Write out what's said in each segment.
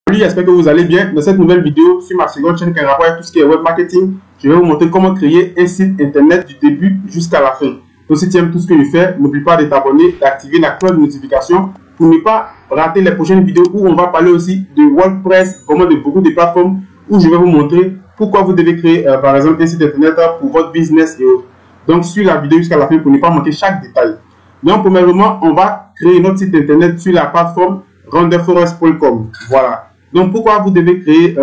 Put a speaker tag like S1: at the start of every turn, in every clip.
S1: Salut, j'espère que vous allez bien. Dans cette nouvelle vidéo sur ma seconde chaîne qui a rapport avec tout ce qui est web marketing, je vais vous montrer comment créer un site internet du début jusqu'à la fin. Donc si tu aimes tout ce que je fais, n'oublie pas de t'abonner, d'activer la cloche de notification pour ne pas rater les prochaines vidéos où on va parler aussi de WordPress, vraiment de beaucoup de plateformes où je vais vous montrer pourquoi vous devez créer par exemple un site internet pour votre business et autres. Donc suis la vidéo jusqu'à la fin pour ne pas manquer chaque détail. Donc premièrement, on va créer notre site internet sur la plateforme renderforest.com. Voilà. Donc, pourquoi vous devez créer,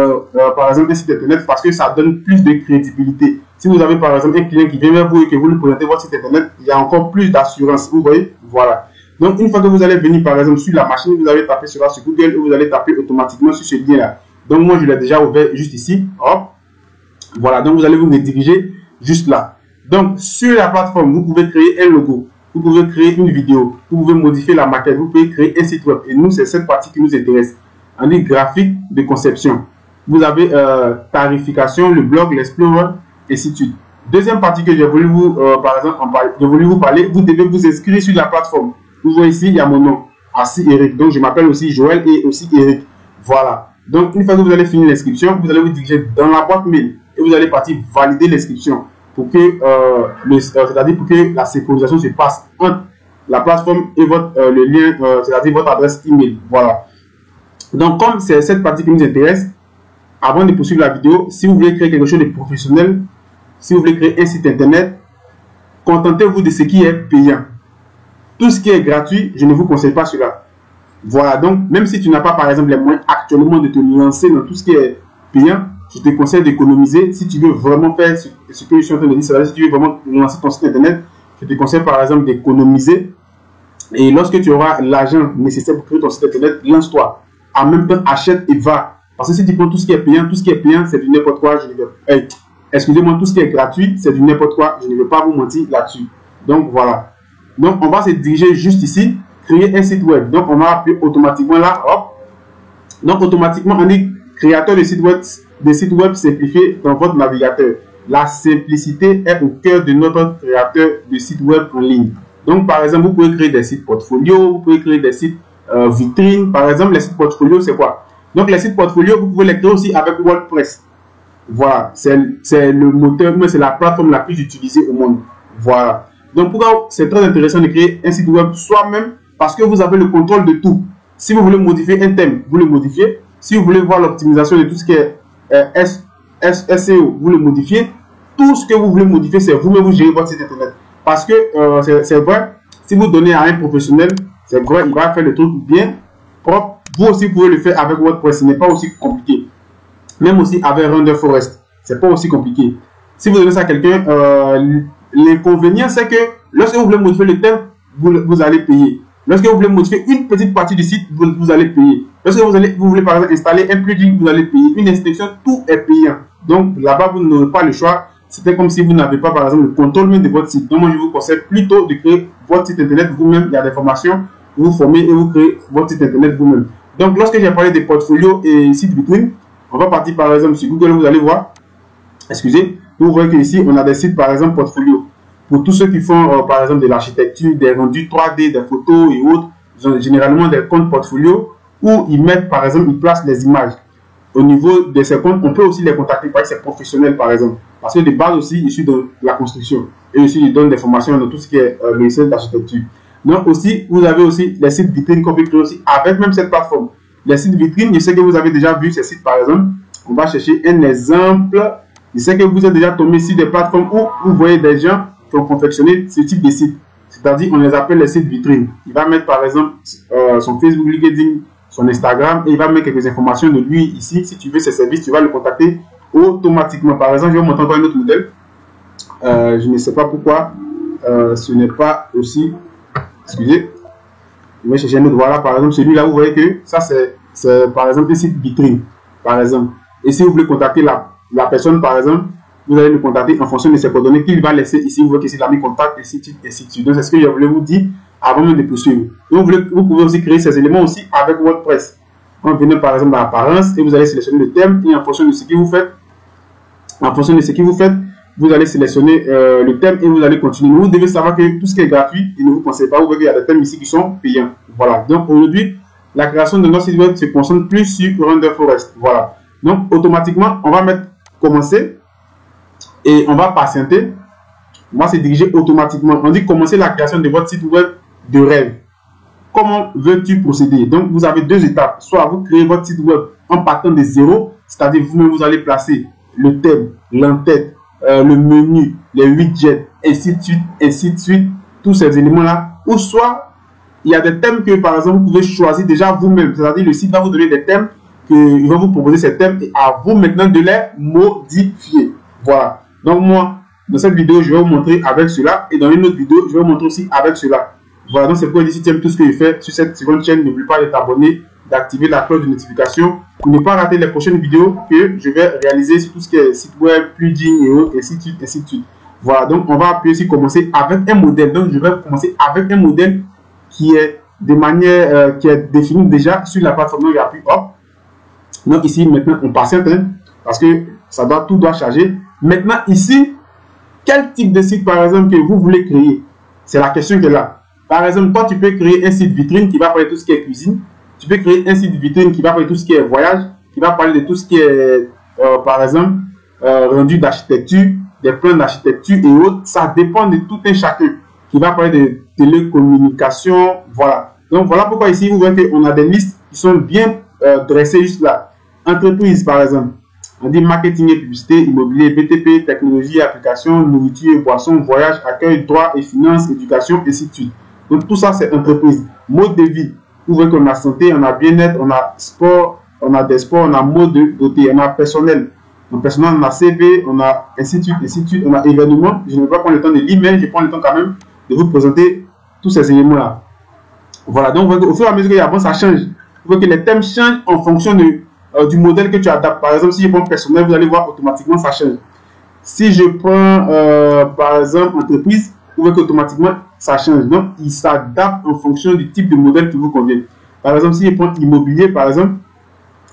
S1: par exemple, un site internet? Parce que ça donne plus de crédibilité. Si vous avez, par exemple, un client qui vient vers vous et que vous lui présentez votre site internet, il y a encore plus d'assurance. Vous voyez? Voilà. Donc, une fois que vous allez venir, par exemple, sur la machine, vous allez taper cela sur Google et vous allez taper automatiquement sur ce lien-là. Donc, moi, je l'ai déjà ouvert juste ici. Hop. Voilà. Donc, vous allez vous rediriger juste là. Donc, sur la plateforme, vous pouvez créer un logo. Vous pouvez créer une vidéo. Vous pouvez modifier la maquette. Vous pouvez créer un site web. Et nous, c'est cette partie qui nous intéresse. On dit graphique de conception. Vous avez tarification, le blog, l'explorer, et ainsi de suite. Deuxième partie que j'ai voulu vous, par exemple, j'ai voulu vous parler, vous devez vous inscrire sur la plateforme. Vous voyez ici, il y a mon nom, Assis Eric. Donc, je m'appelle aussi Joël et aussi Eric. Voilà. Donc, une fois que vous allez finir l'inscription, vous allez vous diriger dans la boîte mail et vous allez partir valider l'inscription pour que, c'est-à-dire pour que la synchronisation se passe entre la plateforme et votre, le lien, c'est-à-dire votre adresse email. Voilà. Donc, comme c'est cette partie qui nous intéresse, avant de poursuivre la vidéo, si vous voulez créer quelque chose de professionnel, si vous voulez créer un site internet, contentez-vous de ce qui est payant. Tout ce qui est gratuit, je ne vous conseille pas cela. Voilà, donc, même si tu n'as pas, par exemple, les moyens actuellement de te lancer dans tout ce qui est payant, je te conseille d'économiser. Si tu veux vraiment faire ce que je suis en train de dire, c'est-à-dire si tu veux vraiment lancer ton site internet, je te conseille, par exemple, d'économiser. Et lorsque tu auras l'argent nécessaire pour créer ton site internet, lance-toi. En même temps, achète et va. Parce que si tu prends tout ce qui est payant, c'est du n'importe quoi. Excusez-moi, tout ce qui est gratuit, c'est du n'importe quoi. Je ne vais pas vous mentir là-dessus. Donc, voilà. Donc, on va se diriger juste ici, créer un site web. Donc, on va appuyer automatiquement là, hop. Donc, automatiquement, on est créateur de sites web simplifiés dans votre navigateur. La simplicité est au cœur de notre créateur de sites web en ligne. Donc, par exemple, vous pouvez créer des sites portfolio, vous pouvez créer des sites vitrine. Par exemple, les sites portfolio, c'est quoi? Donc, les sites portfolio, vous pouvez les créer aussi avec WordPress. Voilà, c'est le moteur, mais c'est la plateforme la plus utilisée au monde. Voilà. Donc, pourquoi c'est très intéressant de créer un site web soi-même? Parce que vous avez le contrôle de tout. Si vous voulez modifier un thème, vous le modifiez. Si vous voulez voir l'optimisation de tout ce qui est SEO, vous le modifiez. Tout ce que vous voulez modifier, c'est vous-même, vous gérez votre site internet. Parce que c'est vrai, si vous donnez à un professionnel, c'est vrai, il va faire le truc bien propre. Vous aussi, vous pouvez le faire avec WordPress. Ce n'est pas aussi compliqué. Même aussi avec RenderForest. C'est pas aussi compliqué. Si vous donnez ça à quelqu'un, l'inconvénient, c'est que lorsque vous voulez modifier le thème, vous allez payer. Lorsque vous voulez modifier une petite partie du site, vous allez payer. Lorsque vous voulez par exemple installer un plugin, vous allez payer. Une extension, tout est payant. Donc là-bas, vous n'aurez pas le choix. C'était comme si vous n'avez pas, par exemple, le contrôle même de votre site. Donc, moi, je vous conseille plutôt de créer votre site internet vous-même. Il y a des formations, vous formez et vous créez votre site internet vous-même. Donc, lorsque j'ai parlé des portfolios et sites vitrines, on va partir, par exemple, sur Google, vous allez voir. Excusez, vous voyez qu'ici, on a des sites, par exemple, portfolio. Pour tous ceux qui font, par exemple, de l'architecture, des rendus 3D, des photos et autres, ils ont généralement des comptes portfolio où ils mettent, par exemple, ils placent les images. Au niveau de ces comptes, on peut aussi les contacter parce que c'est professionnel, par exemple. Parce que de base aussi, je suis dans la construction. Et aussi, ils donnent des formations dans tout ce qui est logiciel d'architecture. Donc aussi, vous avez aussi les sites vitrines qu'on peut créer aussi avec même cette plateforme. Les sites vitrines, je sais que vous avez déjà vu ces sites, par exemple. On va chercher un exemple. Je sais que vous êtes déjà tombé sur des plateformes où vous voyez des gens qui ont confectionné ce type de sites. C'est-à-dire, on les appelle les sites vitrines. Il va mettre, par exemple, son Facebook, LinkedIn, son Instagram, et il va mettre quelques informations de lui ici. Si tu veux ses services, tu vas le contacter automatiquement. Par exemple, je vais vous montrer encore un autre modèle. Je ne sais pas pourquoi ce n'est pas aussi. Excusez. Je vais chercher un autre. Voilà, par exemple, celui-là, vous voyez que ça, c'est par exemple un site vitrine. Par exemple. Et si vous voulez contacter la personne, par exemple, vous allez le contacter en fonction de ses coordonnées qu'il va laisser ici. Vous voyez qu'ici, il a mis contact, et ainsi de suite. Donc, c'est ce que je voulais vous dire avant même de poursuivre. Donc, vous pouvez aussi créer ces éléments aussi avec WordPress. On vient par exemple dans l'apparence et vous allez sélectionner le thème et en fonction de ce que vous faites, vous allez sélectionner le thème et vous allez continuer. Vous devez savoir que tout ce qui est gratuit, il ne vous conseille pas. Vous voyez qu'il y a des thèmes ici qui sont payants. Voilà. Donc aujourd'hui, la création de notre site web se concentre plus sur Render Forest. Voilà. Donc, automatiquement, on va mettre commencer et on va patienter. On va se diriger automatiquement. On dit commencer la création de votre site web de rêve. Comment veux-tu procéder? Donc, vous avez deux étapes. Soit vous créez votre site web en partant de zéro, c'est-à-dire vous-même, vous allez placer le thème, l'entête, le menu, les widgets, ainsi de suite, tous ces éléments-là. Ou soit, il y a des thèmes que, par exemple, vous pouvez choisir déjà vous-même. C'est-à-dire, le site va vous donner des thèmes, il va vous proposer ces thèmes et à vous maintenant de les modifier. Voilà. Donc, moi, dans cette vidéo, je vais vous montrer avec cela. Et dans une autre vidéo, je vais vous montrer aussi avec cela. Voilà, donc c'est pourquoi si tu aimes tout ce que je fais sur cette seconde chaîne, n'oublie pas de t'abonner, d'activer la cloche de notification pour ne pas rater les prochaines vidéos que je vais réaliser sur tout ce qui est site web, plugin et autres, ainsi de suite, ainsi de suite. Voilà, donc on va appuyer sur commencer avec un modèle. Donc je vais commencer avec un modèle qui est de manière, qui est défini déjà sur la plateforme. Donc j'appuie hop. Donc ici maintenant on patiente parce que tout doit charger. Maintenant ici, quel type de site par exemple que vous voulez créer? C'est la question qui est là. Par exemple, toi, tu peux créer un site vitrine qui va parler de tout ce qui est cuisine. Tu peux créer un site vitrine qui va parler de tout ce qui est voyage, qui va parler de tout ce qui est, par exemple, rendu d'architecture, des plans d'architecture et autres. Ça dépend de tout un chacun qui va parler de télécommunications. Voilà. Donc, voilà pourquoi ici, vous voyez qu'on a des listes qui sont bien dressées juste là. Entreprise, par exemple. On dit marketing et publicité, immobilier, BTP, technologie, application, nourriture et boissons, voyage, accueil, droit et finances, éducation, ainsi de suite. Donc tout ça, c'est entreprise. Mode de vie. Vous voyez qu'on a santé, on a bien-être, on a sport, on a des sports, on a mode de beauté, on a personnel. En personnel, on a CV, on a ainsi de suite, on a événements. Je ne vais pas prendre le temps de lire, mais je prends le temps quand même de vous présenter tous ces éléments-là. Voilà, donc au fur et à mesure qu'il avance, ça change. Vous voyez que les thèmes changent en fonction du modèle que tu adaptes. Par exemple, si je prends personnel, vous allez voir automatiquement ça change. Si je prends par exemple entreprise, vous voyez qu'automatiquement ça change. Donc, il s'adapte en fonction du type de modèle qui vous convient. Par exemple, si je prends immobilier, par exemple,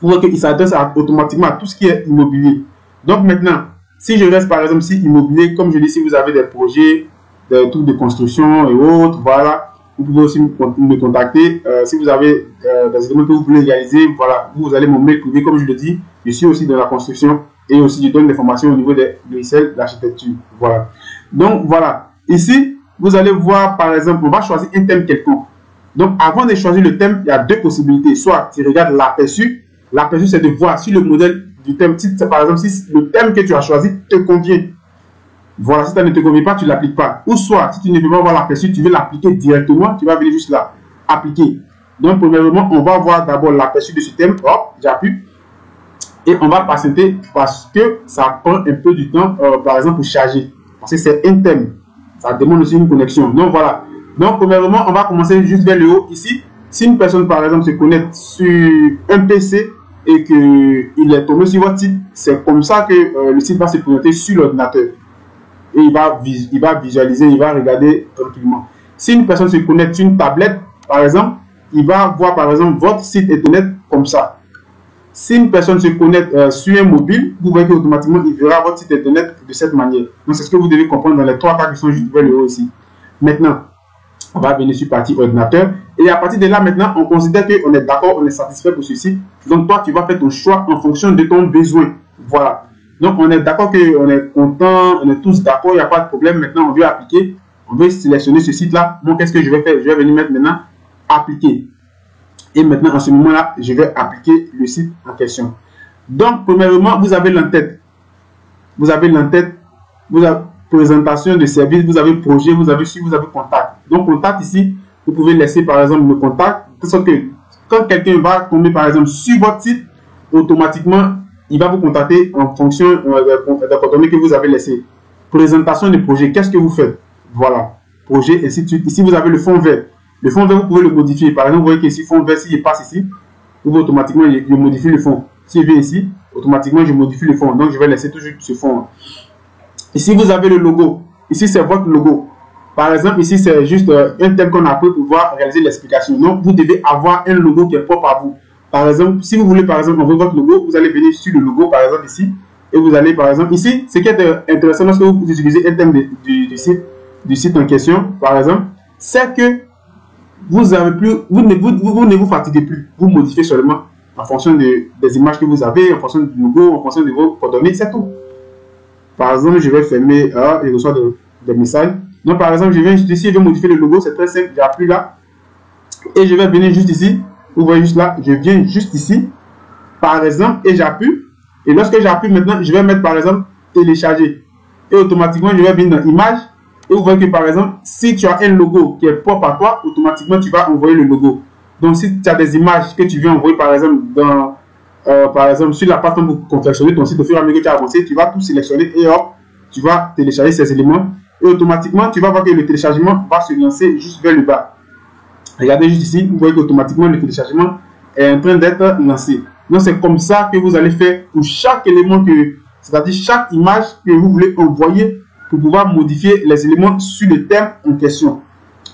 S1: vous voyez qu'il s'adapte automatiquement à tout ce qui est immobilier. Donc maintenant, si je reste par exemple si immobilier, comme je dis, si vous avez des projets, des trucs de construction et autres, voilà, vous pouvez aussi me contacter. Si vous avez des éléments que vous voulez réaliser, voilà, vous allez mon mail privé, comme je le dis. Je suis aussi dans la construction et aussi je donne des formations au niveau des logiciels d'architecture. Voilà. Donc voilà. Ici, vous allez voir, par exemple, on va choisir un thème quelconque. Donc, avant de choisir le thème, il y a deux possibilités. Soit tu regardes l'aperçu. L'aperçu, c'est de voir si le modèle du thème, par exemple, si le thème que tu as choisi te convient. Voilà, si ça ne te convient pas, tu ne l'appliques pas. Ou soit, si tu ne veux pas voir l'aperçu, tu veux l'appliquer directement, tu vas venir juste là, appliquer. Donc, premièrement, on va voir d'abord l'aperçu de ce thème. Hop, j'appuie. Et on va patienter parce que ça prend un peu du temps, par exemple, pour charger. Parce que c'est un thème. Ça demande aussi une connexion. Donc voilà. Donc premièrement, on va commencer juste vers le haut ici. Si une personne par exemple se connecte sur un PC et qu'il est tombé sur votre site, c'est comme ça que le site va se présenter sur l'ordinateur. Et il va visualiser, il va regarder tranquillement. Si une personne se connecte sur une tablette, par exemple, il va voir par exemple votre site internet comme ça. Si une personne se connecte sur un mobile, vous voyez qu'automatiquement, il verra votre site internet de cette manière. Donc, c'est ce que vous devez comprendre dans les trois cas qui sont juste vers le haut ici. Maintenant, on va venir sur partie ordinateur. Et à partir de là, maintenant, on considère qu'on est d'accord, on est satisfait pour ceci. Donc, toi, tu vas faire ton choix en fonction de ton besoin. Voilà. Donc, on est d'accord qu'on est content, on est tous d'accord, il n'y a pas de problème. Maintenant, on veut appliquer, on veut sélectionner ce site-là. Moi, qu'est-ce que je vais faire? Je vais venir mettre maintenant appliquer. Et maintenant, en ce moment-là, je vais appliquer le site en question. Donc, premièrement, vous avez l'entête. Vous avez l'entête, vous avez présentation de service, vous avez projet, vous avez contact. Donc, contact ici, vous pouvez laisser par exemple le contact. De sorte que quand quelqu'un va tomber par exemple sur votre site, automatiquement, il va vous contacter en fonction des coordonnées que vous avez laissées. Présentation de projet, qu'est-ce que vous faites? Voilà, projet, ainsi de suite. Ici, vous avez le fond vert. Le fond vert, vous pouvez le modifier. Par exemple, vous voyez qu'ici, fond vert, s'il passe ici, vous pouvez automatiquement je modifie le fond. S'il vient ici, automatiquement, je modifie le fond. Donc, je vais laisser toujours ce fond. Ici, vous avez le logo. Ici, c'est votre logo. Par exemple, ici, c'est juste un thème qu'on a pris pour pouvoir réaliser l'explication. Donc, vous devez avoir un logo qui est propre à vous. Par exemple, si vous voulez, par exemple, envoyer votre logo, vous allez venir sur le logo, par exemple, ici. Et vous allez, par exemple, ici, ce qui est intéressant lorsque vous utilisez un thème du site en question, par exemple, c'est que vous avez plus, vous ne vous fatiguez plus. Vous modifiez seulement en fonction des images que vous avez, en fonction du logo, en fonction de vos coordonnées, c'est tout. Par exemple, je vais fermer, et reçois des messages. Donc, par exemple, je viens juste ici, je vais modifier le logo, c'est très simple, j'appuie là, et je vais venir juste ici. Vous voyez juste là, je viens juste ici, par exemple, et j'appuie. Et lorsque j'appuie maintenant, je vais mettre par exemple télécharger. Et automatiquement, je vais venir dans image. Et vous voyez que par exemple, si tu as un logo qui est propre à toi, automatiquement, tu vas envoyer le logo. Donc, si tu as des images que tu veux envoyer par exemple par exemple, sur la plateforme pour confectionner ton site au fur et à mesure que tu as avancé, tu vas tout sélectionner et hop, tu vas télécharger ces éléments. Et automatiquement, tu vas voir que le téléchargement va se lancer juste vers le bas. Regardez juste ici, vous voyez qu'automatiquement le téléchargement est en train d'être lancé. Donc c'est comme ça que vous allez faire pour chaque élément c'est-à-dire chaque image que vous voulez envoyer pour pouvoir modifier les éléments sur le thème en question.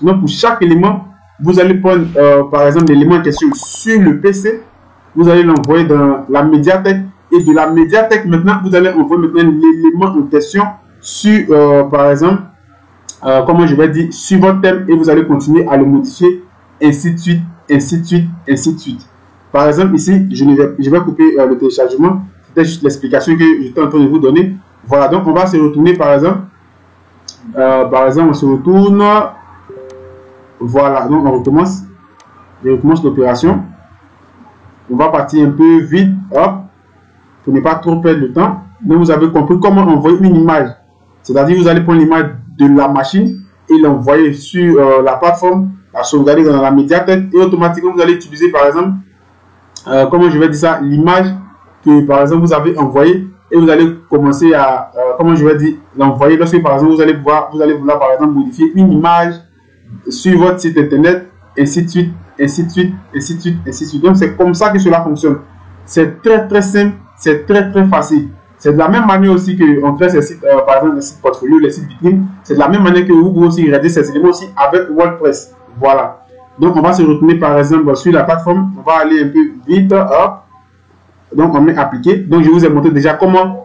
S1: Donc pour chaque élément, vous allez prendre par exemple l'élément en question sur le PC, vous allez l'envoyer dans la médiathèque et de la médiathèque maintenant, vous allez envoyer maintenant l'élément en question sur par exemple, comment je vais dire, sur votre thème et vous allez continuer à le modifier, ainsi de suite, ainsi de suite, ainsi de suite. Par exemple, ici, je vais couper le téléchargement. C'était juste l'explication que j'étais en train de vous donner. Voilà, donc on va se retourner par exemple. On se retourne. Voilà, donc on recommence. Je recommence l'opération. On va partir un peu vite, hop, pour ne pas trop perdre le temps. Donc vous avez compris comment envoyer une image. C'est-à-dire vous allez prendre l'image de la machine et l'envoyer sur la plateforme, la sauvegarder dans la médiathèque et automatiquement vous allez utiliser par exemple, comment je vais dire ça, l'image que par exemple vous avez envoyée et vous allez commencer à, comment je vais dire, l'envoyer lorsque par exemple vous allez vouloir par exemple modifier une image sur votre site internet, ainsi de suite, ainsi de suite, ainsi de suite, ainsi de suite. Donc c'est comme ça que cela fonctionne. C'est très très simple, c'est très très facile. C'est de la même manière aussi qu'on crée ces sites, par exemple les sites portfolio, les sites vitrines. C'est de la même manière que vous pouvez aussi regarder ces éléments aussi avec WordPress. Voilà. Donc on va se retourner par exemple sur la plateforme. On va aller un peu vite. Hop. Donc on met appliquer. Donc je vous ai montré déjà comment,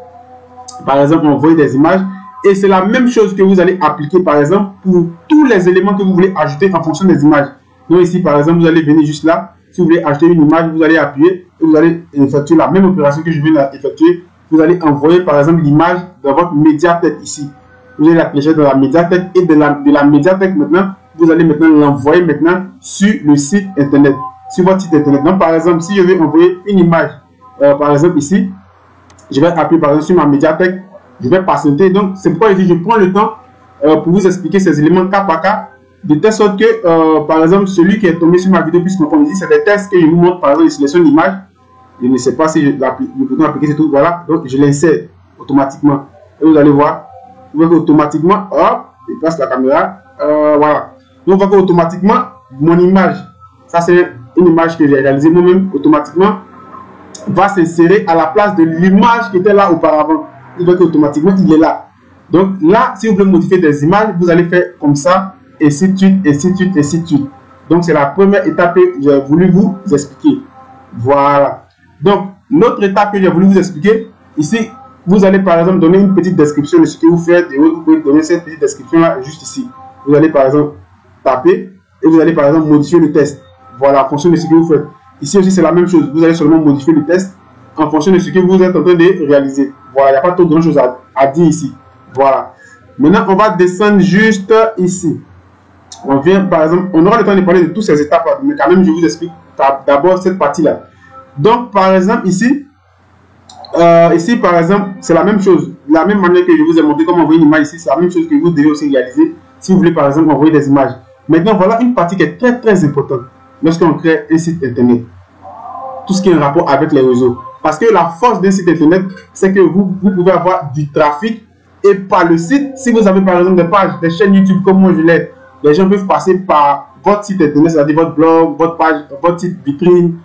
S1: par exemple, envoyer des images. Et c'est la même chose que vous allez appliquer par exemple pour tous les éléments que vous voulez ajouter en fonction des images. Donc ici par exemple, vous allez venir juste là. Si vous voulez ajouter une image, vous allez appuyer et vous allez effectuer la même opération que je viens d'effectuer. Vous allez envoyer par exemple l'image dans votre médiathèque ici. Vous allez la télécharger dans la médiathèque et de la médiathèque maintenant, vous allez maintenant l'envoyer maintenant sur le site internet, sur votre site internet. Donc par exemple, si je veux envoyer une image, par exemple ici, je vais appuyer par exemple sur ma médiathèque, je vais patienter. Donc c'est pourquoi je prends le temps pour vous expliquer ces éléments cas par cas, de telle sorte que par exemple celui qui est tombé sur ma vidéo puisse comprendre ici, c'est des tests que je vous montre par exemple, je sélectionne l'image. Je ne sais pas si le bouton appliquer c'est tout, voilà, donc je l'insère automatiquement et vous allez voir, vous voyez automatiquement, hop, je place la caméra, voilà, donc vous voyez automatiquement mon image, ça c'est une image que j'ai réalisée moi-même, automatiquement va s'insérer à la place de l'image qui était là auparavant, vous voyez automatiquement il est là. Donc là, si vous voulez modifier des images, vous allez faire comme ça, ainsi de suite, ainsi de suite, ainsi de suite. Donc c'est la première étape que j'ai voulu vous expliquer, voilà. Donc, l'autre étape que j'ai voulu vous expliquer, ici, vous allez par exemple donner une petite description de ce que vous faites et vous pouvez donner cette petite description-là juste ici. Vous allez par exemple taper et vous allez par exemple modifier le test. Voilà, en fonction de ce que vous faites. Ici aussi, c'est la même chose. Vous allez seulement modifier le test en fonction de ce que vous êtes en train de réaliser. Voilà, il n'y a pas trop grand chose à dire ici. Voilà. Maintenant, on va descendre juste ici. On vient par exemple, on aura le temps de parler de toutes ces étapes-là, mais quand même, je vous explique d'abord cette partie-là. Donc, par exemple, ici, par exemple, c'est la même chose. De la même manière que je vous ai montré comment envoyer une image ici, c'est la même chose que vous devez aussi réaliser si vous voulez, par exemple, envoyer des images. Maintenant, voilà une partie qui est très, très importante lorsqu'on crée un site internet. Tout ce qui est en rapport avec les réseaux. Parce que la force d'un site internet, c'est que vous pouvez avoir du trafic et par le site, si vous avez, par exemple, des pages, des chaînes YouTube comme moi je l'ai, les gens peuvent passer par votre site internet, c'est-à-dire votre blog, votre page, votre site vitrine,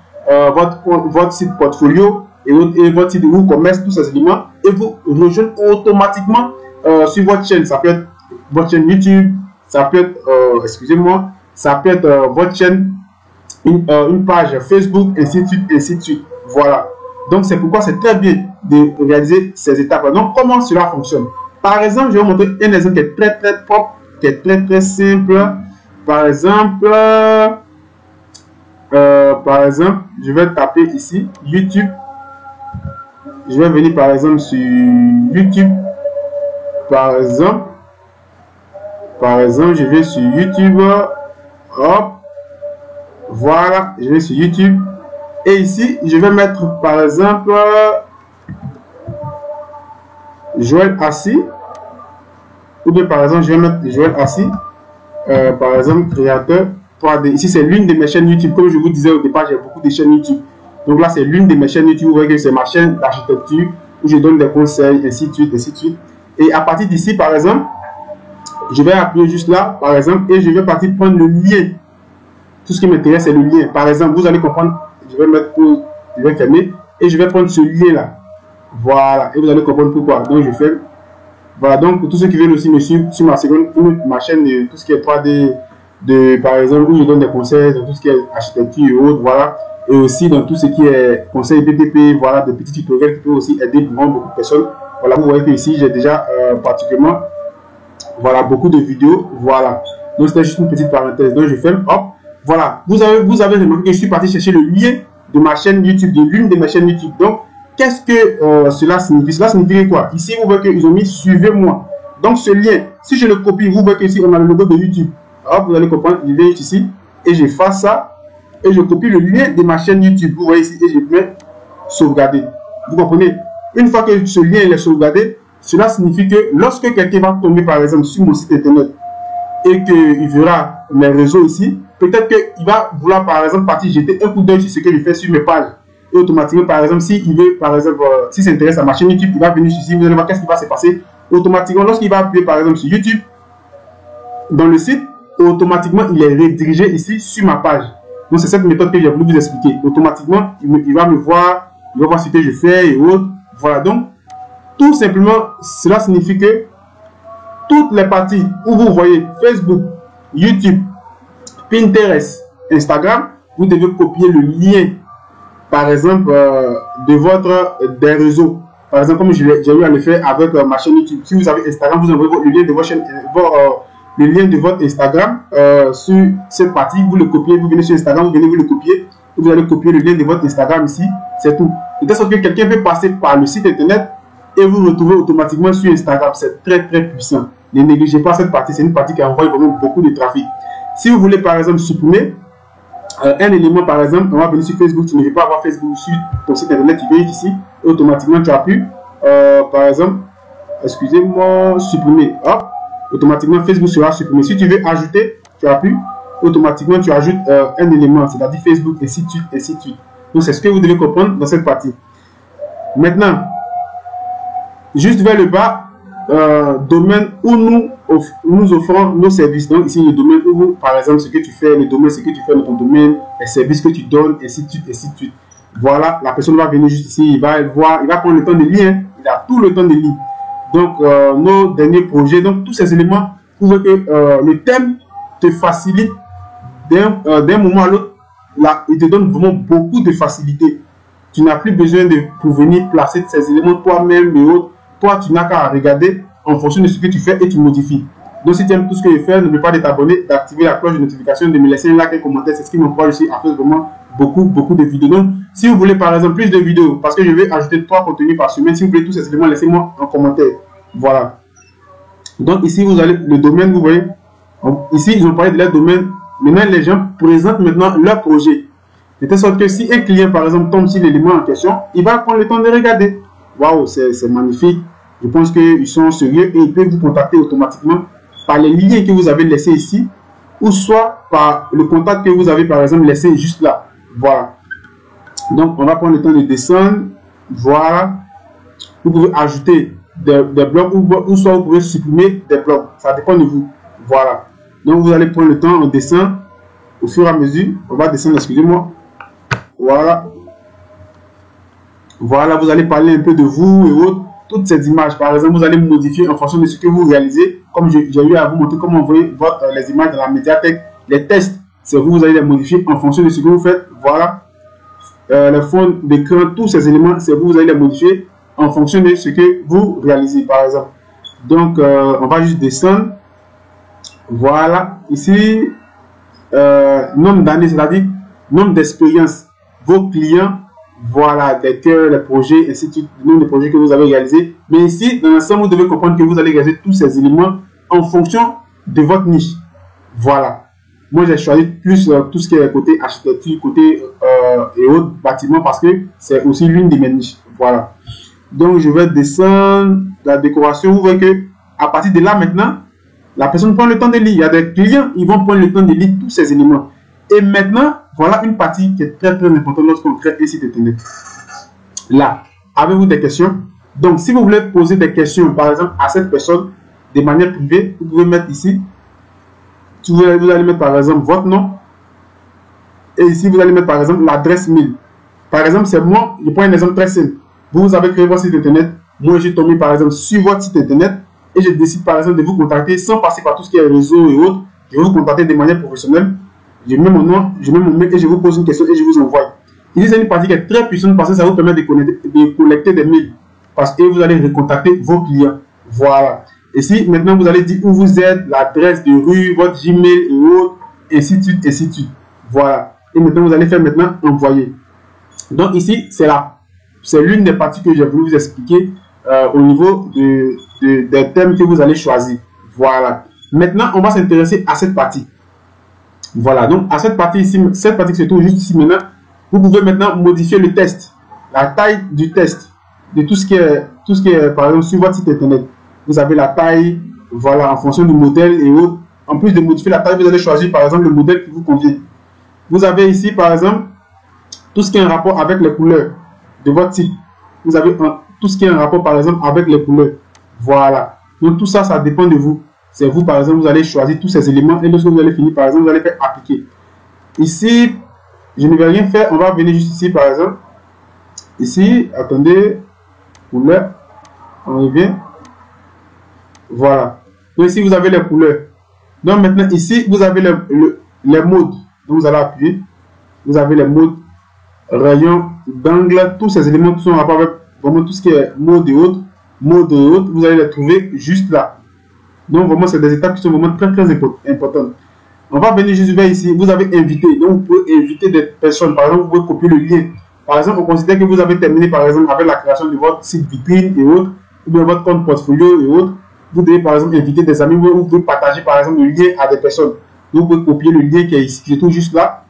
S1: votre site portfolio et votre site e-commerce, tous ces éléments, et vous rejoignez automatiquement sur votre chaîne. Ça peut être votre chaîne YouTube, ça peut être, excusez-moi, ça peut être votre chaîne, une page Facebook, ainsi de suite, ainsi de suite. Voilà. Donc c'est pourquoi c'est très bien de réaliser ces étapes. Donc comment cela fonctionne? Par exemple, je vais vous montrer un exemple qui est très très propre, qui est très très simple. par exemple, je vais taper ici YouTube. Je vais venir par exemple sur YouTube. Par exemple, je vais sur YouTube. Hop. Voilà, je vais sur YouTube. Et ici, je vais mettre par exemple Joël Assis. Ou bien par exemple, je vais mettre Joël Assis. Par exemple, créateur 3D. Ici, c'est l'une de mes chaînes YouTube. Comme je vous disais au départ, j'ai beaucoup de chaînes YouTube. Donc là, c'est l'une de mes chaînes YouTube. Vous voyez que c'est ma chaîne d'architecture où je donne des conseils, ainsi de suite, ainsi de suite. Et à partir d'ici, par exemple, je vais appuyer juste là, par exemple, et je vais partir prendre le lien. Tout ce qui m'intéresse, c'est le lien. Par exemple, vous allez comprendre, je vais mettre pause, je vais fermer, et je vais prendre ce lien-là. Voilà, et vous allez comprendre pourquoi. Donc, je fais. Voilà, donc, pour tous ceux qui veulent aussi me suivre sur ma chaîne de tout ce qui est 3D, par exemple, où je donne des conseils dans tout ce qui est architecture et autres, voilà. Et aussi dans tout ce qui est conseil BTP, voilà, des petits tutoriels qui peuvent aussi aider vraiment beaucoup de personnes. Voilà, vous voyez que ici, j'ai déjà particulièrement, voilà, beaucoup de vidéos, voilà. Donc, c'était juste une petite parenthèse. Donc, je ferme, hop. Voilà, vous avez remarqué que je suis parti chercher le lien de ma chaîne YouTube, de l'une de mes chaînes YouTube. Donc, qu'est-ce que cela signifie? Cela signifie quoi? Ici, vous voyez qu'ils ont mis suivez-moi. Donc, ce lien, si je le copie, vous voyez qu'ici, on a le logo de YouTube. Hop, vous allez comprendre, je viens ici et j'efface ça et je copie le lien de ma chaîne YouTube. Vous voyez ici et je mets sauvegarder. Vous comprenez? Une fois que ce lien est sauvegardé, cela signifie que lorsque quelqu'un va tomber, par exemple, sur mon site internet et qu'il verra mes réseaux ici, peut-être qu'il va vouloir par exemple partir jeter un coup d'œil sur ce que je fais sur mes pages. Et automatiquement, par exemple, s'il veut, par exemple, s'il s'intéresse à ma chaîne YouTube, il va venir ici, vous allez voir qu'est-ce qui va se passer. Automatiquement, lorsqu'il va appuyer par exemple sur YouTube, dans le site, automatiquement, il est redirigé ici sur ma page. Donc, c'est cette méthode que j'ai voulu vous expliquer. Automatiquement, il va me voir, il va voir ce que je fais et autres. Voilà, donc, tout simplement, cela signifie que toutes les parties où vous voyez Facebook, YouTube, Pinterest, Instagram, vous devez copier le lien, par exemple, des réseaux. Par exemple, comme j'ai eu à le faire avec ma chaîne YouTube. Si vous avez Instagram, vous envoyez le lien de votre chaîne, le lien de votre Instagram sur cette partie, vous le copiez, vous venez sur Instagram, vous venez vous le copier, vous allez copier le lien de votre Instagram ici, c'est tout. De telle sorte que quelqu'un peut passer par le site internet et vous retrouver automatiquement sur Instagram. C'est très très puissant. Ne négligez pas cette partie, c'est une partie qui envoie vraiment beaucoup de trafic. Si vous voulez par exemple supprimer un élément, par exemple, on va venir sur Facebook, tu ne veux pas avoir Facebook sur ton site internet, tu viens ici, et automatiquement tu appuies, par exemple, excusez-moi, supprimer, hop, automatiquement Facebook sera supprimé. Si tu veux ajouter, tu appuies, automatiquement tu ajoutes un élément, c'est-à-dire Facebook, et ainsi de suite, ainsi de suite. Donc c'est ce que vous devez comprendre dans cette partie. Maintenant, juste vers le bas, domaine où nous offrons nos services. Donc ici le domaine où, par exemple, ce que tu fais, le domaine, ce que tu fais dans ton domaine, les services que tu donnes, ainsi de suite, ainsi de suite. Voilà, la personne va venir juste ici, il va voir, il va prendre le temps de lire, il a tout le temps de lire. Donc nos derniers projets, donc tous ces éléments, vous voyez que le thème te facilite d'un moment à l'autre, là, il te donne vraiment beaucoup de facilité. Tu n'as plus besoin pour venir placer ces éléments toi-même et autres. Toi, tu n'as qu'à regarder en fonction de ce que tu fais et tu modifies. Donc, si tu aimes tout ce que je fais, n'oublie pas de t'abonner, d'activer la cloche de notification, de me laisser un like et un commentaire. C'est ce qui m'encourage aussi à faire vraiment beaucoup de vidéos. Donc, si vous voulez par exemple plus de vidéos, parce que je vais ajouter 3 contenus par semaine, si vous voulez tous ces éléments, laissez-moi en commentaire. Voilà. Donc, ici, vous allez, le domaine, vous voyez, ici, ils ont parlé de leur domaine. Maintenant, les gens présentent maintenant leur projet. De telle sorte que si un client, par exemple, tombe sur l'élément en question, il va prendre le temps de regarder. Waouh, c'est magnifique. Je pense qu'ils sont sérieux et ils peuvent vous contacter automatiquement par les liens que vous avez laissés ici ou soit par le contact que vous avez, par exemple, laissé juste là. Voilà. Donc, on va prendre le temps de descendre. Voilà. Vous pouvez ajouter des blocs ou soit vous pouvez supprimer des blocs. Ça dépend de vous. Voilà. Donc, vous allez prendre le temps, on descend au fur et à mesure. On va descendre, excusez-moi. Voilà. Voilà, vous allez parler un peu de vous et autres. Toutes ces images, par exemple, vous allez modifier en fonction de ce que vous réalisez. Comme j'ai eu à vous montrer comment envoyer les images dans la médiathèque. Les tests, c'est vous allez les modifier en fonction de ce que vous faites. Voilà. Le fond d'écran, tous ces éléments, c'est vous allez les modifier en fonction de ce que vous réalisez, par exemple. Donc, on va juste descendre. Voilà. Ici, nombre d'années, c'est-à-dire nombre d'expériences, vos clients, voilà, les cœurs, les projets, ainsi de suite, le nombre de projets que vous avez réalisés. Mais ici, dans l'ensemble, vous devez comprendre que vous allez réaliser tous ces éléments en fonction de votre niche. Voilà. Moi, j'ai choisi plus tout ce qui est côté architecture, côté et autres bâtiments, parce que c'est aussi l'une de mes niches. Voilà. Donc, je vais descendre la décoration. Vous voyez que à partir de là, maintenant, la personne prend le temps de lire. Il y a des clients, ils vont prendre le temps de lire tous ces éléments. Et maintenant, voilà une partie qui est très très importante lorsqu'on crée un site internet. Là, avez-vous des questions? Donc, si vous voulez poser des questions, par exemple, à cette personne, de manière privée, vous pouvez mettre ici. Vous allez mettre par exemple votre nom. Et ici, vous allez mettre par exemple l'adresse mail. Par exemple, c'est moi, je prends un exemple très simple. Vous avez créé votre site internet. Moi, je suis tombé par exemple sur votre site internet. Et je décide par exemple de vous contacter sans passer par tout ce qui est réseau et autres. Je vais vous contacter de manière professionnelle. Je mets mon nom, je mets mon mail et je vous pose une question et je vous envoie. Ici, c'est une partie qui est très puissante parce que ça vous permet de collecter des mails. Parce que vous allez recontacter vos clients. Voilà. Ici, maintenant, vous allez dire où vous êtes, l'adresse de rue, votre Gmail et autres, ainsi de suite, ainsi de suite. Voilà. Et maintenant, vous allez faire maintenant envoyer. Donc ici, c'est l'une des parties que j'ai voulu vous expliquer au niveau des thèmes que vous allez choisir. Voilà. Maintenant, on va s'intéresser à cette partie. Voilà. Donc, à cette partie ici, cette partie qui se trouve juste ici maintenant, vous pouvez maintenant modifier le test, la taille du test, de tout ce qui est par exemple, sur votre site internet. Vous avez la taille, voilà, en fonction du modèle et autres. En plus de modifier la taille, vous allez choisir par exemple le modèle qui vous convient. Vous avez ici par exemple tout ce qui est en rapport avec les couleurs de votre site. Vous avez tout ce qui est en rapport par exemple avec les couleurs. Voilà. Donc tout ça, ça dépend de vous. C'est vous par exemple, vous allez choisir tous ces éléments et lorsque vous allez finir par exemple, vous allez faire appliquer. Ici, je ne vais rien faire. On va venir juste ici par exemple. Ici, attendez, couleur, on revient. Voilà. Donc ici, vous avez les couleurs. Donc maintenant, ici, vous avez les modes. Donc vous allez appuyer. Vous avez les modes, rayon, d'angle, tous ces éléments qui sont en rapport avec vraiment tout ce qui est mode et autres. Mode et autres, vous allez les trouver juste là. Donc vraiment, c'est des étapes qui sont vraiment très très importantes. On va venir juste vers ici. Vous avez invité. Donc vous pouvez inviter des personnes. Par exemple, vous pouvez copier le lien. Par exemple, on considère que vous avez terminé par exemple avec la création de votre site vitrine et autres, ou bien votre compte portfolio et autres. Vous devez par exemple inviter des amis, vous pouvez partager par exemple le lien à des personnes. Vous pouvez copier le lien qui est ici, qui se trouve juste là.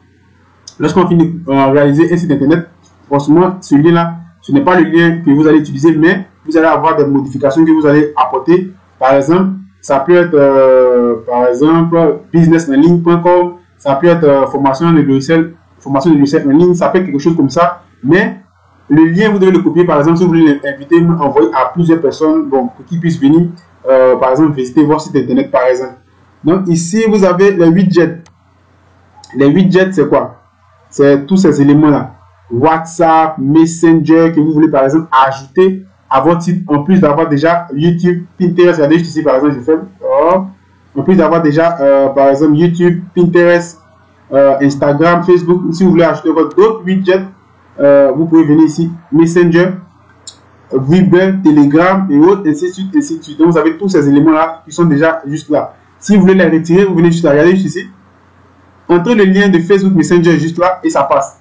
S1: Lorsqu'on finit de réaliser un site internet, forcément ce lien là, ce n'est pas le lien que vous allez utiliser, mais vous allez avoir des modifications que vous allez apporter. Par exemple, ça peut être par exemple businessenligne.com, ça peut être formation de logiciel en ligne, ça peut être quelque chose comme ça, mais le lien vous devez le copier. Par exemple, si vous voulez l'inviter, envoyer à plusieurs personnes, bon, pour qu'ils puissent venir par exemple visiter votre site internet par exemple. Donc ici vous avez les widgets. Les widgets, c'est quoi? C'est tous ces éléments là, WhatsApp, Messenger, que vous voulez par exemple ajouter à votre site, en plus d'avoir déjà YouTube, Pinterest. Regardez juste ici par exemple, je fais en plus d'avoir déjà par exemple YouTube, Pinterest, Instagram, Facebook. Si vous voulez ajouter votre d'autres widgets, vous pouvez venir ici, Messenger, Viber, Telegram et autres, ainsi de suite, ainsi de suite. Donc vous avez tous ces éléments là qui sont déjà juste là. Si vous voulez les retirer, vous venez juste à regarder juste ici. Entrez le lien de Facebook Messenger juste là et ça passe.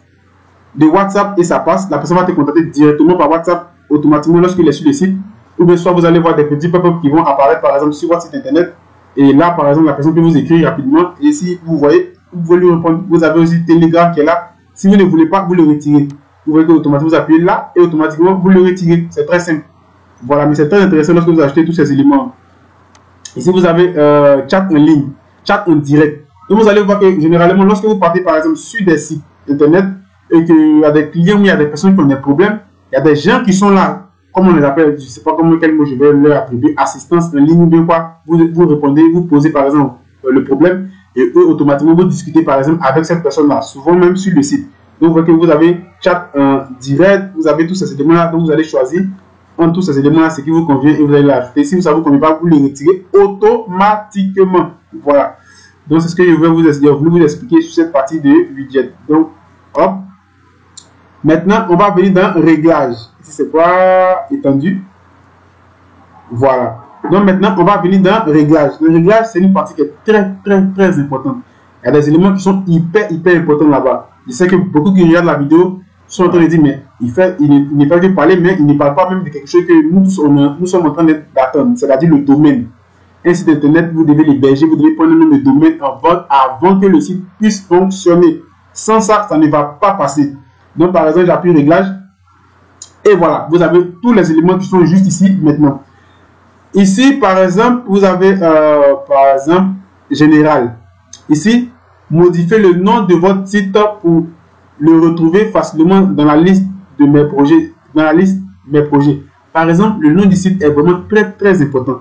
S1: De WhatsApp et ça passe. La personne va te contacter directement par WhatsApp automatiquement lorsqu'il est sur le site. Ou bien soit vous allez voir des petits pop-up qui vont apparaître par exemple sur votre site internet. Et là par exemple la personne peut vous écrire rapidement. Et si vous voyez, vous pouvez lui répondre. Vous avez aussi Telegram qui est là. Si vous ne voulez pas, vous le retirez. Vous voyez que automatiquement vous appuyez là et automatiquement vous le retirez. C'est très simple. Voilà, mais c'est très intéressant lorsque vous achetez tous ces éléments. Ici vous avez chat en ligne, chat en direct. Donc vous allez voir que généralement lorsque vous partez par exemple sur des sites internet et qu'il y a des clients ou il y a des personnes qui ont des problèmes, il y a des gens qui sont là, comme on les appelle, je ne sais pas quel mot je vais leur attribuer, assistance en ligne ou bien quoi. Vous répondez, vous posez par exemple le problème et eux automatiquement vous discutez par exemple avec cette personne-là, souvent même sur le site. Donc vous voyez que vous avez chat en direct, vous avez tous ces éléments-là, donc vous allez choisir entre tous ces éléments-là ce qui vous convient et vous allez l'ajouter. Si ça ne vous convient pas, vous les retirez automatiquement. Voilà. Donc c'est ce que je voulais vous expliquer sur cette partie de widget. Donc, hop. Maintenant, on va venir dans réglage. Ici, c'est quoi? Étendu. Voilà. Donc maintenant, on va venir dans réglage. Le réglage, c'est une partie qui est très, très, très importante. Il y a des éléments qui sont hyper importants là-bas. Je sais que beaucoup qui regardent la vidéo sont en train de dire, mais il ne fait que parler, mais il ne parle pas même de quelque chose que nous sommes en train d'attendre, c'est-à-dire le domaine. Un site internet, vous devez l'héberger, vous devez prendre le nom de domaine en vente avant que le site puisse fonctionner. Sans ça, ça ne va pas passer. Donc, par exemple, j'appuie réglage. Et voilà, vous avez tous les éléments qui sont juste ici maintenant. Ici, par exemple, vous avez, par exemple, général. Ici, modifiez le nom de votre site pour le retrouver facilement dans la liste de mes projets. Dans la liste de mes projets. Par exemple, le nom du site est vraiment très important.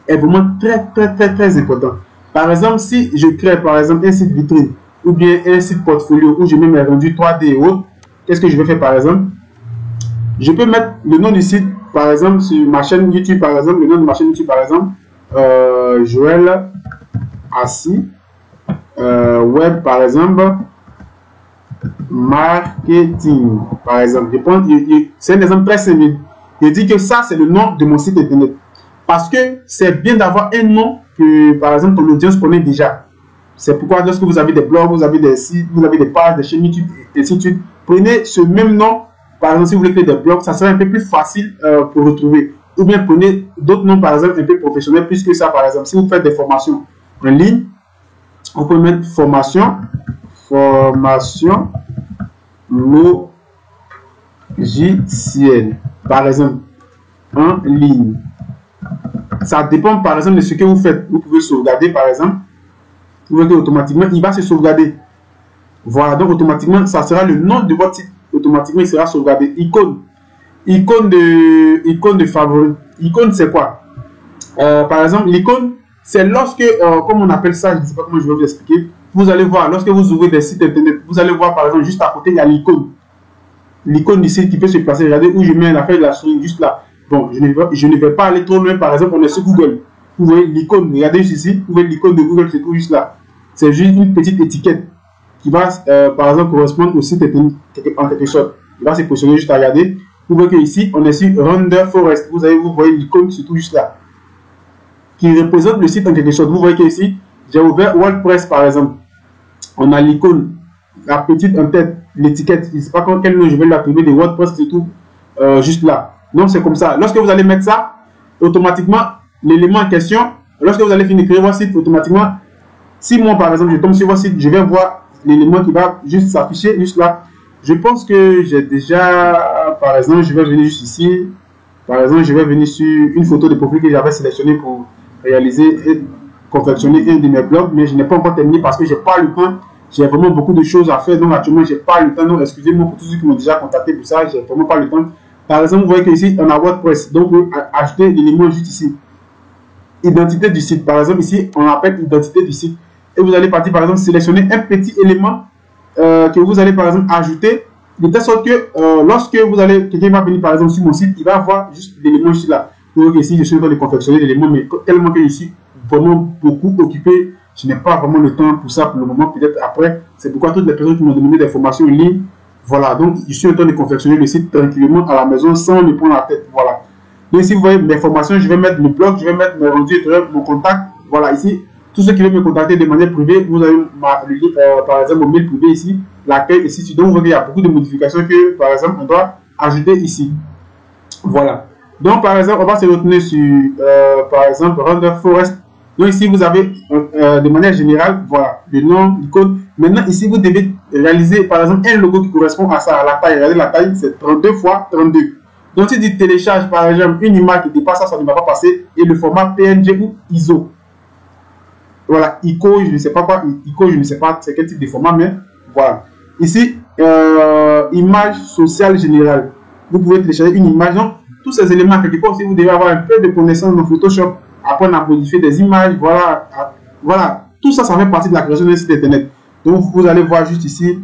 S1: Est vraiment très important. Par exemple, si je crée par exemple un site vitrine ou bien un site portfolio où je mets mes rendus 3D et autres, qu'est-ce que je vais faire par exemple? Je peux mettre le nom du site par exemple sur ma chaîne YouTube par exemple, le nom de ma chaîne YouTube par exemple, Joël Assis, web par exemple, marketing par exemple. Je prends, c'est un exemple très simple. Je dis que ça c'est le nom de mon site internet. Parce que c'est bien d'avoir un nom que, par exemple, ton audience connaît déjà. C'est pourquoi lorsque vous avez des blogs, vous avez des sites, vous avez des pages, des chaînes YouTube, et ainsi de suite, prenez ce même nom. Par exemple, si vous voulez créer des blogs, ça sera un peu plus facile pour retrouver. Ou bien prenez d'autres noms, par exemple, un peu professionnels, plus que ça, par exemple. Si vous faites des formations en ligne, on peut mettre formation logicielle, par exemple, en ligne. Ça dépend par exemple de ce que vous faites. Vous pouvez sauvegarder par exemple. Vous voyez qu'automatiquement il va se sauvegarder. Voilà, donc automatiquement ça sera le nom de votre site. Automatiquement il sera sauvegardé. Icône. Icône de favori. Icône c'est quoi? Par exemple, l'icône c'est lorsque, comme on appelle ça, je ne sais pas comment je vais vous expliquer. Vous allez voir, lorsque vous ouvrez des sites internet, vous allez voir par exemple juste à côté il y a l'icône. L'icône du site qui peut se placer. Regardez où je mets la feuille de la souris juste là. Bon, je ne vais pas aller trop loin. Par exemple, on est sur Google. Vous voyez l'icône, regardez juste ici. Vous voyez l'icône de Google qui se trouve juste là. C'est juste une petite étiquette qui va, par exemple, correspondre au site en quelque sorte. Il va se positionner juste à regarder. Vous voyez qu'ici, on est sur Render Forest. Vous voyez l'icône qui se trouve juste là. Qui représente le site en quelque sorte. Vous voyez qu'ici, j'ai ouvert WordPress par exemple. On a l'icône, la petite en tête, l'étiquette. Je ne sais pas quel nom je vais l'attribuer de WordPress qui se trouve juste là. Donc c'est comme ça. Lorsque vous allez mettre ça, automatiquement, l'élément en question, lorsque vous allez finir de créer votre site, automatiquement, si moi par exemple je tombe sur votre site, je vais voir l'élément qui va juste s'afficher juste là. Je pense que j'ai déjà, par exemple, je vais venir juste ici. Par exemple, je vais venir sur une photo de profil que j'avais sélectionnée pour réaliser et confectionner un de mes blogs, mais je n'ai pas encore terminé parce que j'ai pas le temps. J'ai vraiment beaucoup de choses à faire, donc actuellement j'ai pas le temps. Donc excusez-moi pour tous ceux qui m'ont déjà contacté pour ça, j'ai vraiment pas le temps. Par exemple, vous voyez qu'ici, on a WordPress. Donc, vous achetez l'élément juste ici. Identité du site. Par exemple, ici, on appelle identité du site. Et vous allez partir, par exemple, sélectionner un petit élément que vous allez, par exemple, ajouter. De telle sorte que lorsque vous allez, quelqu'un va venir, par exemple, sur mon site, il va avoir juste l'élément ici là. Vous voyez qu'ici, je suis en train de confectionner l'élément, mais tellement que je suis vraiment beaucoup occupé, je n'ai pas vraiment le temps pour ça pour le moment. Peut-être après, c'est pourquoi toutes les personnes qui m'ont demandé des formations en ligne. Voilà, donc je suis en train de confectionner le site tranquillement à la maison sans me prendre la tête. Voilà. Donc ici, vous voyez mes formations, je vais mettre le blog, je vais mettre mes rendus, mon contact. Voilà, ici, tous ceux qui veulent me contacter de manière privée, vous avez par exemple mon mail privé ici, l'accueil ici. Donc vous voyez qu'il y a beaucoup de modifications que, par exemple, on doit ajouter ici. Voilà. Donc par exemple, on va se retenir sur, par exemple, Render Forest. Donc ici, vous avez de manière générale, voilà, le nom, l'icône. Maintenant, ici, vous devez réaliser, par exemple, un logo qui correspond à ça, à la taille. Regardez la taille, c'est 32 x 32. Donc, si tu télécharges, par exemple, une image qui dépasse ça, ça ne va pas passer. Et le format PNG ou ISO. Voilà, ICO, je ne sais pas quoi. ICO, je ne sais pas c'est quel type de format, mais voilà. Ici, image sociale générale. Vous pouvez télécharger une image. Donc, tous ces éléments, quelque part, si vous devez avoir un peu de connaissances dans Photoshop, apprendre à modifier des images, voilà, voilà, tout ça, ça fait partie de la création d'un site internet. Donc, vous allez voir juste ici,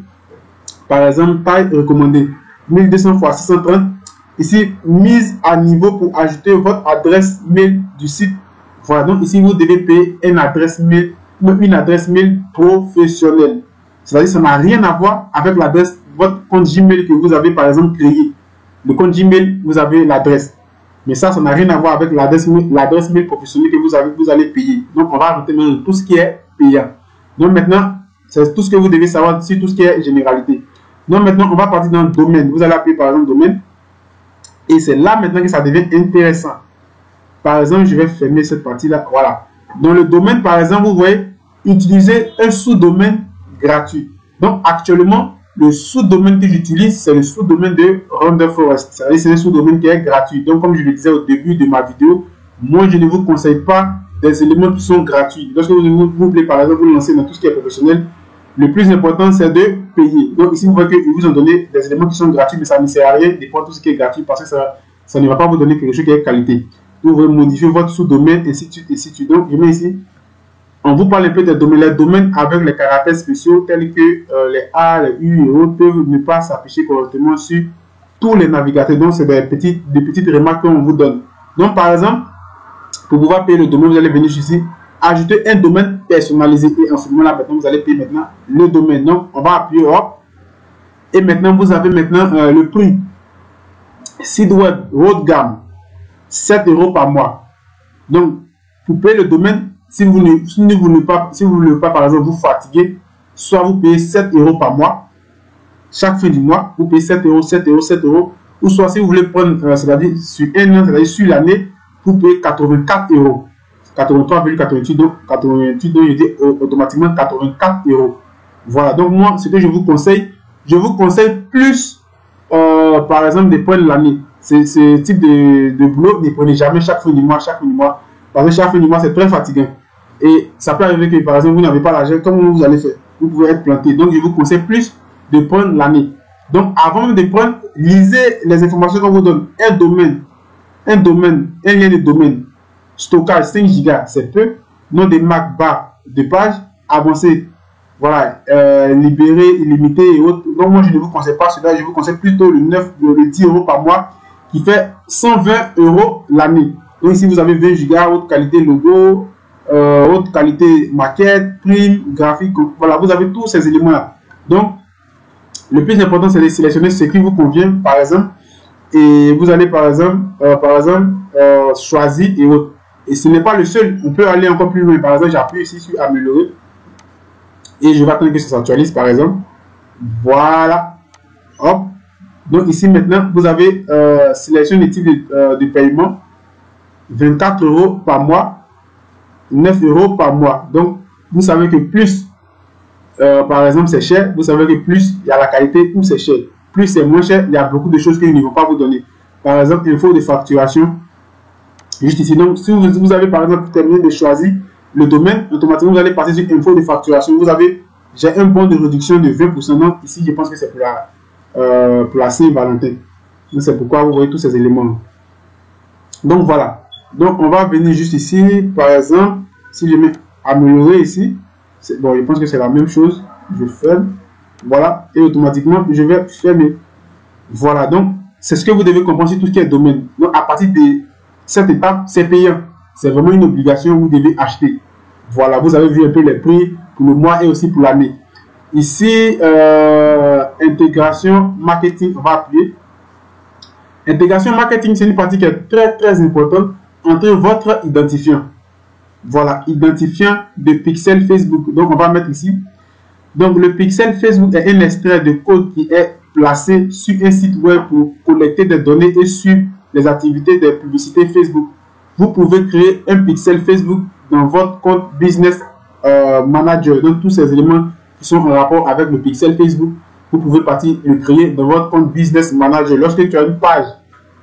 S1: par exemple, taille recommandée, 1200 x 630. Ici, mise à niveau pour ajouter votre adresse mail du site. Voilà, donc ici, vous devez payer une adresse mail professionnelle. C'est-à-dire, ça n'a rien à voir avec l'adresse, votre compte Gmail que vous avez, par exemple, créé. Le compte Gmail, vous avez l'adresse. Mais ça n'a rien à voir avec l'adresse mail professionnelle que vous allez payer. Donc, on va ajouter même tout ce qui est payant. Donc, maintenant, C'est tout ce que vous devez savoir sur tout ce qui est généralité. Donc maintenant, on va partir dans le domaine. Vous allez appeler par exemple domaine. Et c'est là maintenant que ça devient intéressant. Par exemple, je vais fermer cette partie-là. Voilà. Dans le domaine, par exemple, vous voyez, utiliser un sous-domaine gratuit. Donc actuellement, le sous-domaine que j'utilise, c'est le sous-domaine de Render Forest. C'est un sous-domaine qui est gratuit. Donc comme je le disais au début de ma vidéo, moi je ne vous conseille pas des éléments qui sont gratuits. Lorsque vous voulez par exemple vous lancer dans tout ce qui est professionnel, le plus important c'est de payer. Donc ici vous voyez qu'ils vous ont donné des éléments qui sont gratuits, mais ça ne sert à rien de prendre tout ce qui est gratuit parce que ça ne va pas vous donner quelque chose qui est de qualité. Vous pouvez modifier votre sous-domaine, ainsi de suite, ainsi de suite. Donc je mets ici. On vous parle un peu des domaines. Les domaines avec les caractères spéciaux tels que les A, les U et autres peuvent ne pas s'afficher correctement sur tous les navigateurs. Donc, c'est des petites remarques qu'on vous donne. Donc, par exemple, pour pouvoir payer le domaine, vous allez venir ici, ajouter un domaine personnalisé. Et en ce moment-là, maintenant, vous allez payer maintenant le domaine. Donc, on va appuyer hop. Et maintenant, vous avez maintenant le prix. Site web, haut de gamme, 7 € par mois. Donc, pour payer le domaine, si vous ne voulez pas, par exemple, vous fatiguer, soit vous payez 7 € par mois, chaque fin du mois, vous payez 7 €, 7 €, 7 €, ou soit si vous voulez prendre, c'est-à-dire sur un an, c'est-à-dire sur l'année, vous payez 84 €, 83,88, donc 88, donc je dis automatiquement 84 €. Voilà, donc moi, ce que je vous conseille plus, par exemple, de prendre l'année. Ce type de boulot, ne prenez jamais chaque fin du mois, parce que chaque fin du mois, c'est très fatigant. Et ça peut arriver que, par exemple, vous n'avez pas l'argent, comment vous allez faire? Vous pouvez être planté. Donc, je vous conseille plus de prendre l'année. Donc, avant de prendre, lisez les informations qu'on vous donne. Un lien de domaine, stockage 5 Go, c'est peu. Nom de marque bas de page, avancé, voilà, libéré, illimité et autres. Donc, moi, je ne vous conseille pas cela. Je vous conseille plutôt le 10 € par mois qui fait 120 € l'année. Donc, ici, vous avez 20 Go, haute qualité logo, haute qualité maquette, prime, graphique, voilà, vous avez tous ces éléments-là. Donc, le plus important, c'est de sélectionner ce qui vous convient, par exemple, et vous allez, par exemple, choisir et autres. Et ce n'est pas le seul, on peut aller encore plus loin. Par exemple, j'appuie ici sur améliorer, et je vais attendre que ça s'actualise, par exemple. Voilà, hop. Donc, ici, maintenant, vous avez sélectionné les types de paiement, 24 € par mois, 9 € par mois. Donc, vous savez que plus, par exemple, c'est cher, vous savez que plus il y a la qualité ou c'est cher. Plus c'est moins cher, il y a beaucoup de choses qu'ils ne vont pas vous donner. Par exemple, info de facturation, juste ici. Donc, si vous avez par exemple terminé de choisir le domaine, automatiquement vous allez passer sur info de facturation. J'ai un bon de réduction de 20%. Donc, ici, je pense que c'est pour la Saint-Valentin. Donc, c'est pourquoi vous voyez tous ces éléments. Donc, voilà. Donc, on va venir juste ici, par exemple, si je mets améliorer ici, bon, je pense que c'est la même chose. Je ferme, voilà, et automatiquement, je vais fermer. Voilà, donc, c'est ce que vous devez comprendre sur tout ce qui est domaine. Donc, à partir de cette étape, c'est payant. C'est vraiment une obligation, vous devez acheter. Voilà, vous avez vu un peu les prix pour le mois et aussi pour l'année. Ici, intégration marketing, on va appuyer. Intégration marketing, c'est une partie qui est très, très importante entre votre identifiant. Voilà, identifiant de pixel Facebook. Donc, on va mettre ici. Donc, le pixel Facebook est un extrait de code qui est placé sur un site web pour collecter des données et suivre les activités des publicités Facebook. Vous pouvez créer un pixel Facebook dans votre compte Business Manager. Donc, tous ces éléments qui sont en rapport avec le pixel Facebook, vous pouvez partir le créer dans votre compte Business Manager. Lorsque tu as une page,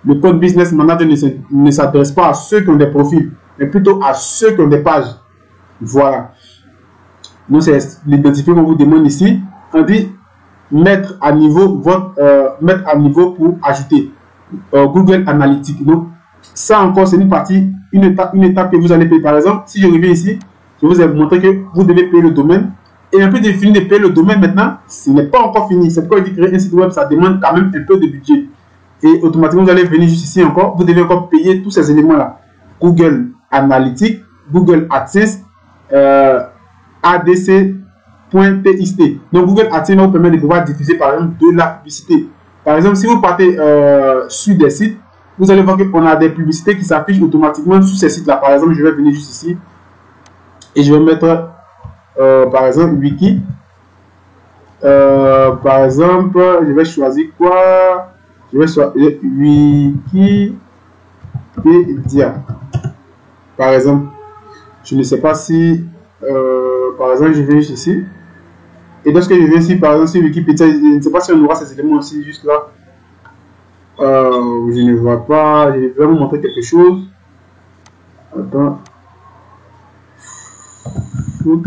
S1: le compte Business Manager ne s'adresse pas à ceux qui ont des profils, mais plutôt à ceux qui ont des pages. Voilà. Donc, c'est l'identifier qu'on vous demande ici. On dit mettre à niveau pour ajouter Google Analytics. Donc, ça encore, c'est une étape que vous allez payer. Par exemple, si je reviens ici, je vous ai montré que vous devez payer le domaine. Et un peu de fini de payer le domaine maintenant, ce n'est pas encore fini. C'est pourquoi il dit créer un site web, ça demande quand même un peu de budget. Et automatiquement, vous allez venir juste ici encore. Vous devez encore payer tous ces éléments-là. Google Analytics, Google AdSense, ADC.txt. Donc, Google AdSense va vous permettre de pouvoir diffuser, par exemple, de la publicité. Par exemple, si vous partez sur des sites, vous allez voir qu'on a des publicités qui s'affichent automatiquement sur ces sites-là. Par exemple, je vais venir juste ici et je vais mettre, par exemple, Wiki. Par exemple, je vais choisir quoi? Je vais choisir Wikipédia. Par exemple, je ne sais pas si, par exemple, je vais ici. Et lorsque je vais ici, par exemple, sur Wikipédia, je ne sais pas si on aura ces éléments aussi, juste là. Je ne vois pas. Je vais vous montrer quelque chose. Attends. Foot.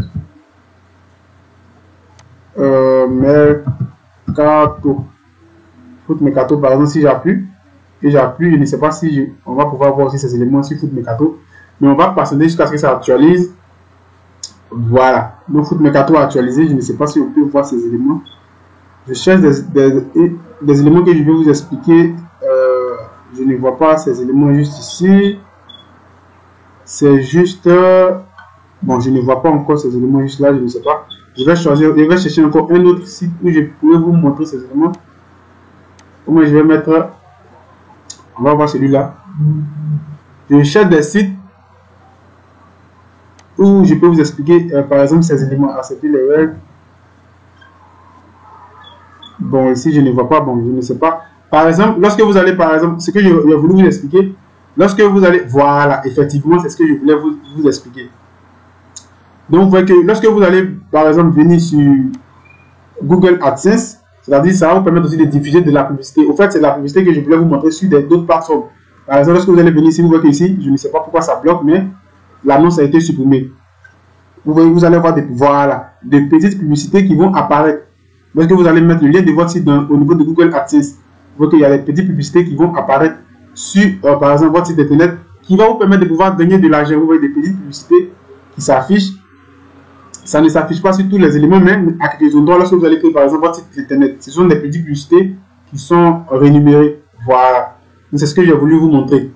S1: Mercato. Foot Mercato, par exemple, si j'appuie, je ne sais pas si on va pouvoir voir aussi ces éléments sur Foot Mercato. Mais on va patienter jusqu'à ce que ça actualise. Voilà. Le Foot Mercato a actualisé. Je ne sais pas si on peut voir ces éléments. Je cherche des éléments que je vais vous expliquer. Je ne vois pas ces éléments juste ici. C'est juste... bon, je ne vois pas encore ces éléments juste là. Je ne sais pas. Je vais chercher encore un autre site où je pourrais vous montrer ces éléments. Comment je vais mettre... On va voir celui-là. Je cherche des sites où je peux vous expliquer, par exemple, ces éléments. Accepter les règles. Bon, ici, je ne vois pas. Bon, je ne sais pas. Par exemple, lorsque vous allez, par exemple, ce que je voulais vous expliquer, lorsque vous allez, voilà, effectivement, c'est ce que je voulais vous expliquer. Donc, vous voyez que lorsque vous allez, par exemple, venir sur Google AdSense, c'est-à-dire, ça va vous permettre aussi de diffuser de la publicité. Au fait, c'est la publicité que je voulais vous montrer sur d'autres plateformes. Par exemple, lorsque vous allez venir ici, vous voyez qu'ici, je ne sais pas pourquoi ça bloque, mais l'annonce a été supprimée. Vous voyez, vous allez voir des petites publicités qui vont apparaître. Lorsque vous allez mettre le lien de votre site au niveau de Google AdSense, vous voyez qu'il y a des petites publicités qui vont apparaître sur, par exemple, votre site internet, qui va vous permettre de pouvoir gagner de l'argent. Vous voyez des petites publicités qui s'affichent. Ça ne s'affiche pas sur tous les éléments, mais à quelques endroits, lorsque vous allez créer, par exemple, votre site internet, ce sont des petites publicités qui sont rémunérées. Voilà. C'est ce que j'ai voulu vous montrer.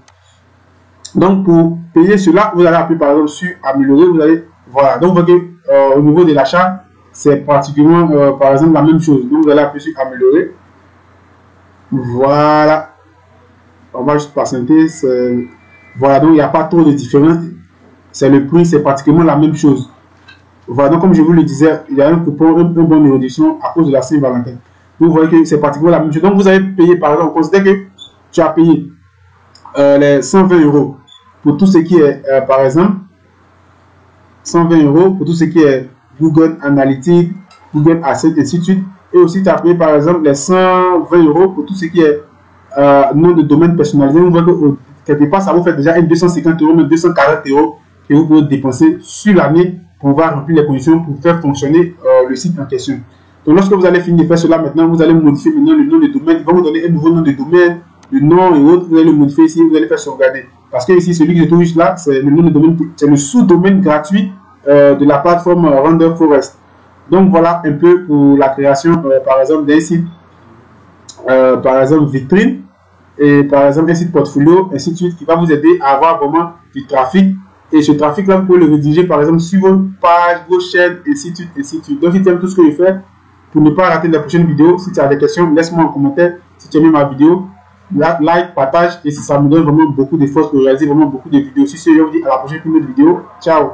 S1: Donc, pour payer cela, vous allez appuyer, par exemple, sur améliorer. Vous allez, voilà. Donc, vous voyez au niveau de l'achat, c'est pratiquement, par exemple, la même chose. Donc, vous allez appuyer sur améliorer. Voilà. On va juste patienter. Voilà, donc il n'y a pas trop de différence. C'est le prix, c'est pratiquement la même chose. Voilà, donc comme je vous le disais, il y a un coupon, un bon de réduction à cause de la Saint-Valentin. Vous voyez que c'est pratiquement la même chose. Donc vous avez payé, par exemple, considère que tu as payé les 120 € pour tout ce qui est, par exemple, 120 € pour tout ce qui est Google Analytics, Google Ads, et ainsi de suite. Et aussi, tu as payé, par exemple, les 120 € pour tout ce qui est nom de domaine personnalisé. Vous voyez que quelque part, ça vous fait déjà 250 €, même 240 € que vous pouvez dépenser sur l'année pour pouvoir remplir les conditions pour faire fonctionner le site en question. Donc, lorsque vous allez finir de faire cela, maintenant, vous allez modifier maintenant le nom de domaine. Il va vous donner un nouveau nom de domaine, le nom et autres. Vous allez le modifier ici, vous allez faire sauvegarder. Parce que ici, celui que je trouve juste là, c'est le nom de domaine, c'est le sous-domaine gratuit de la plateforme Render Forest. Donc, voilà un peu pour la création, par exemple, d'un site, par exemple, vitrine, et par exemple, un site portfolio, ainsi de suite, qui va vous aider à avoir vraiment du trafic. Et ce trafic-là, vous pouvez le rédiger, par exemple, sur vos pages, vos chaînes, ainsi de suite, ainsi de suite. Donc, si tu aimes tout ce que je fais, pour ne pas rater la prochaine vidéo, si tu as des questions, laisse-moi en commentaire. Si tu aimes ma vidéo, like, partage, et si ça me donne vraiment beaucoup de force pour réaliser vraiment beaucoup de vidéos. Si c'est, je vous dis à la prochaine vidéo. Ciao!